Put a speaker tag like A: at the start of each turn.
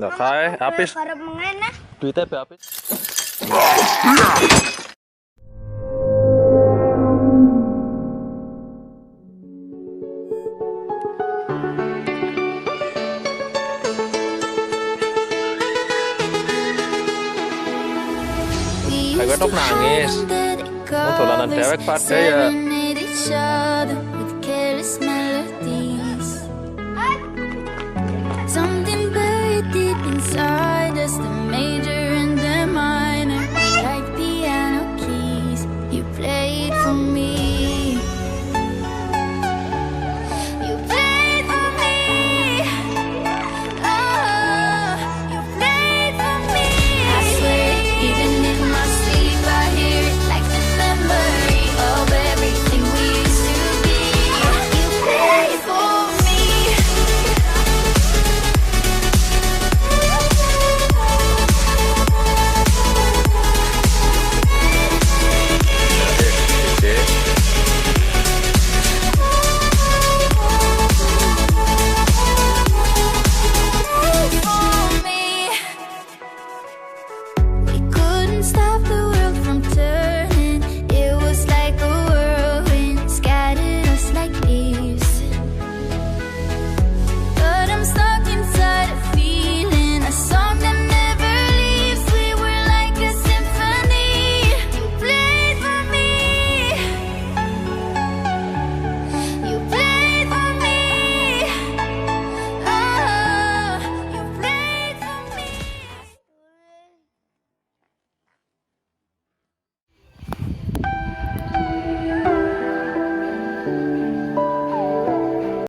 A: Nah, kae Hafis.
B: Karep mengen nah.
A: Duitnya be Hafis. Aku tok nangis. Mau dolanan dewek pade ya.
C: Something buried deep